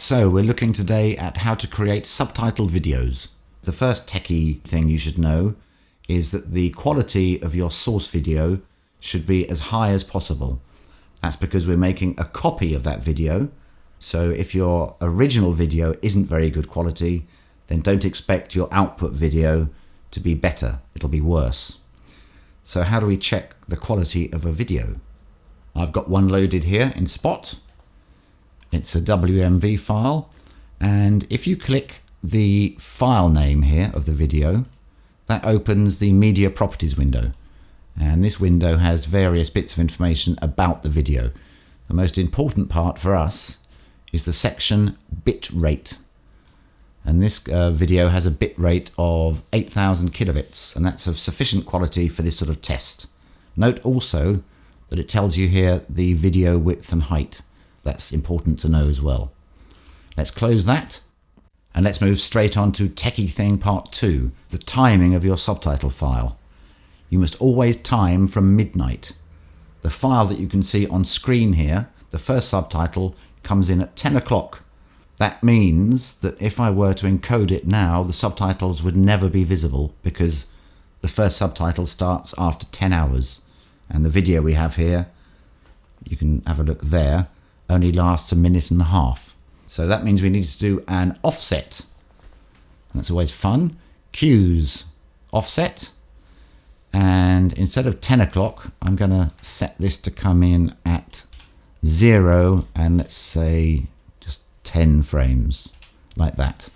So we're looking today at how to create subtitled videos. The first techie thing you should know is that the quality of your source video should be as high as possible. That's because we're making a copy of that video. So if your original video isn't very good quality, then don't expect your output video to be better. It'll be worse. So how do we check the quality of a video? I've got one loaded here in Spot. It's a WMV file, and if you click the file name here of the video, that opens the media properties window, and this window has various bits of information about the video. The most important part for us is the section bit rate, and this video has a bit rate of 8,000 kilobits, and that's of sufficient quality for this sort of test. Note also that it tells you here the video width and height. That's important to know as well. Let's close that and let's move straight on to techie thing part 2, the timing of your subtitle file. You must always time from midnight. The file that you can see on screen here, the first subtitle, comes in at 10 o'clock. That means that if I were to encode it now, the subtitles would never be visible because the first subtitle starts after 10 hours. And the video we have here, you can have a look there, only lasts a minute and a half. So that means we need to do an offset. That's always fun. Cues, offset. And instead of 10 o'clock, I'm going to set this to come in at 0 and let's say just 10 frames, like that.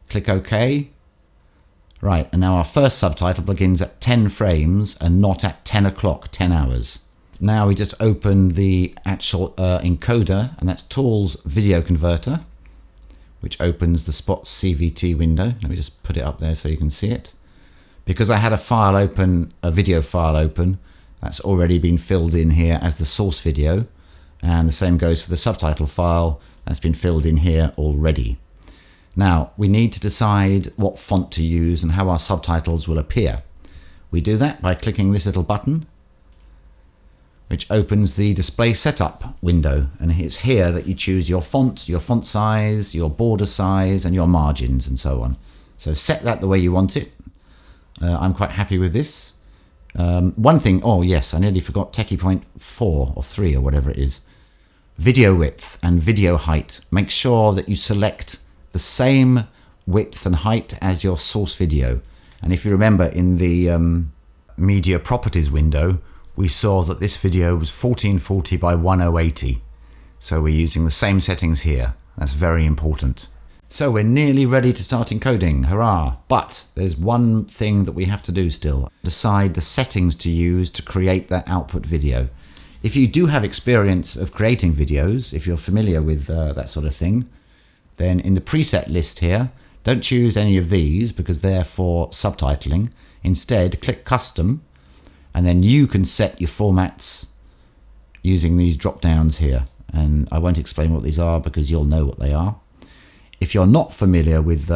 Click OK. Right, and now our first subtitle begins at 10 frames and not at 10 o'clock, 10 hours. Now we just open the actual encoder, and that's Tools Video Converter, which opens the Spot CVT window. Let me just put it up there so you can see it. Because I had a file open, a video file open, that's already been filled in here as the source video, and the same goes for the subtitle file, that's been filled in here already. Now we need to decide what font to use and how our subtitles will appear. We do that by clicking this little button, which opens the display setup window, and it's here that you choose your font size, your border size, and your margins and so on. So set that the way you want it. I'm quite happy with this. One thing, oh yes, I nearly forgot techie point 4 or 3 or whatever it is. Video width and video height. Make sure that you select the same width and height as your source video. And if you remember in the media properties window, we saw that this video was 1440 by 1080. So we're using the same settings here. That's very important. So we're nearly ready to start encoding, hurrah! But there's one thing that we have to do still. Decide the settings to use to create that output video. If you do have experience of creating videos, if you're familiar with that sort of thing, then in the preset list here, don't choose any of these because they're for subtitling. Instead, click Custom, and then you can set your formats using these drop downs here. And I won't explain what these are because you'll know what they are. If you're not familiar with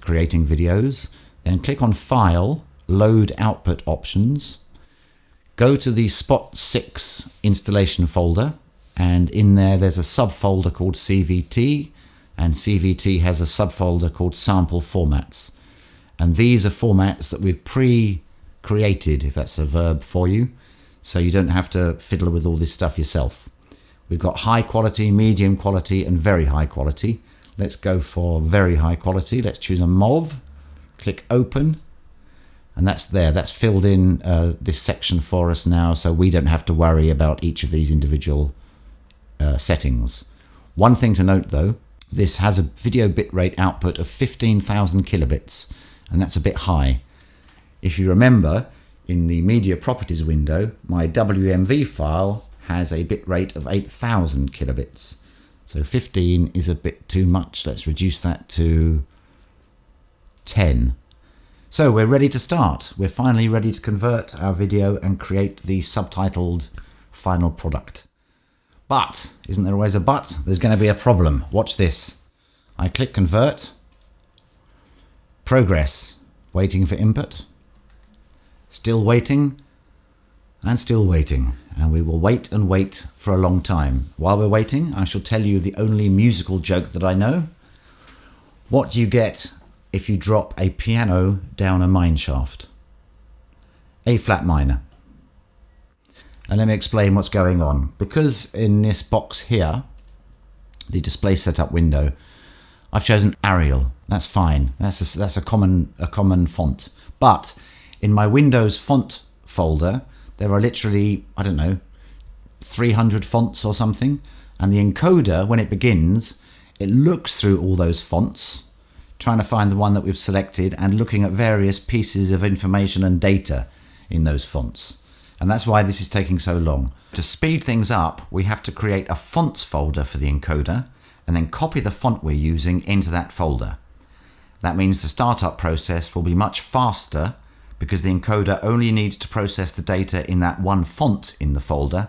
creating videos, then click on File, Load Output Options. Go to the Spot 6 installation folder, and in there's a subfolder called CVT, and CVT has a subfolder called Sample Formats. And these are formats that we've pre-created, if that's a verb for you, so you don't have to fiddle with all this stuff yourself. We've got high quality, medium quality, and very high quality. Let's go for very high quality. Let's choose a MOV, click Open, and that's there. That's filled in this section for us now, so we don't have to worry about each of these individual settings. One thing to note though, this has a video bitrate output of 15,000 kilobits, and that's a bit high. If you remember, in the media properties window, my WMV file has a bitrate of 8,000 kilobits. So 15 is a bit too much. Let's reduce that to 10. So we're ready to start. We're finally ready to convert our video and create the subtitled final product. But, isn't there always a but? There's going to be a problem. Watch this. I click Convert. Progress. Waiting for input. Still waiting. And still waiting. And we will wait and wait for a long time. While we're waiting, I shall tell you the only musical joke that I know. What do you get if you drop a piano down a mine shaft? A flat minor. And let me explain what's going on. Because in this box here, the display setup window, I've chosen Arial. That's fine. That's a common font. But in my Windows font folder, there are literally, I don't know, 300 fonts or something. And the encoder, when it begins, it looks through all those fonts, trying to find the one that we've selected and looking at various pieces of information and data in those fonts. And that's why this is taking so long. To speed things up, we have to create a fonts folder for the encoder and then copy the font we're using into that folder. That means the startup process will be much faster because the encoder only needs to process the data in that one font in the folder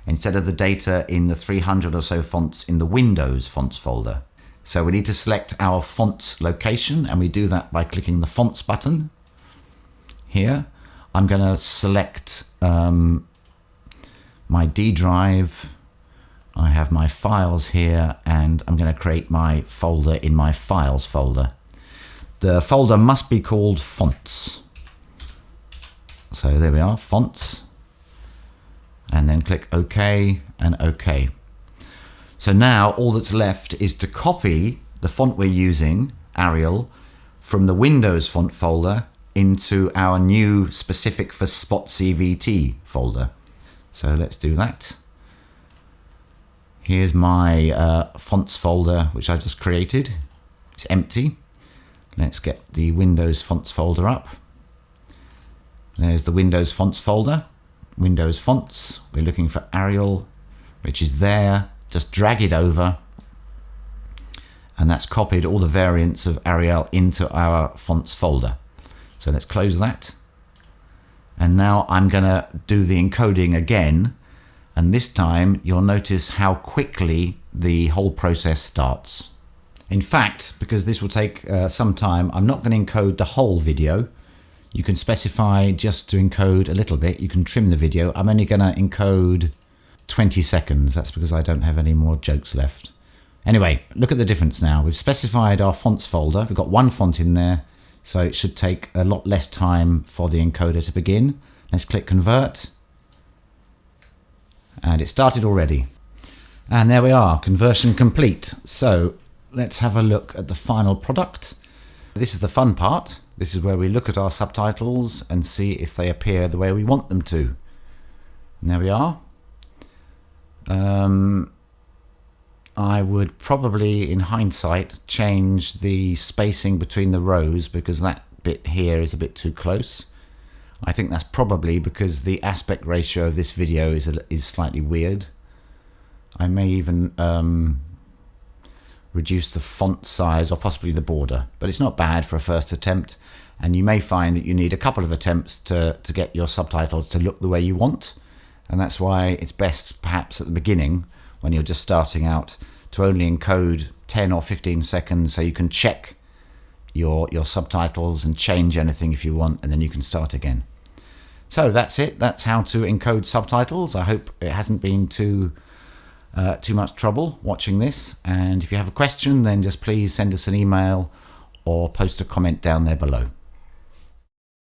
instead of the data in the 300 or so fonts in the Windows fonts folder. So we need to select our font location, and we do that by clicking the fonts button here. I'm going to select my D drive. I have my files here, and I'm going to create my folder in my files folder. The folder must be called fonts. So there we are, fonts, and then click OK and OK. So now all that's left is to copy the font we're using, Arial, from the Windows font folder into our new specific for Spot CVT folder. So let's do that. Here's my fonts folder, which I just created. It's empty. Let's get the Windows fonts folder up. There's the Windows fonts folder, Windows fonts. We're looking for Arial, which is there. Just drag it over, and that's copied all the variants of Arial into our fonts folder. So let's close that. And now I'm going to do the encoding again. And this time you'll notice how quickly the whole process starts. In fact, because this will take some time, I'm not going to encode the whole video. You can specify just to encode a little bit. You can trim the video. I'm only going to encode 20 seconds. That's because I don't have any more jokes left. Anyway, look at the difference now. We've specified our fonts folder. We've got one font in there, so it should take a lot less time for the encoder to begin. Let's click convert. And it started already. And there we are, conversion complete. So let's have a look at the final product. This is the fun part. This is where we look at our subtitles and see if they appear the way we want them to. And there we are. I would probably, in hindsight, change the spacing between the rows because that bit here is a bit too close. I think that's probably because the aspect ratio of this video is slightly weird. I may even reduce the font size or possibly the border, but it's not bad for a first attempt, and you may find that you need a couple of attempts to get your subtitles to look the way you want, and that's why it's best perhaps at the beginning when you're just starting out to only encode 10 or 15 seconds so you can check your subtitles and change anything if you want, and then you can start again. So that's it. That's how to encode subtitles. I hope it hasn't been too much trouble watching this, and if you have a question then just please send us an email or post a comment down there below.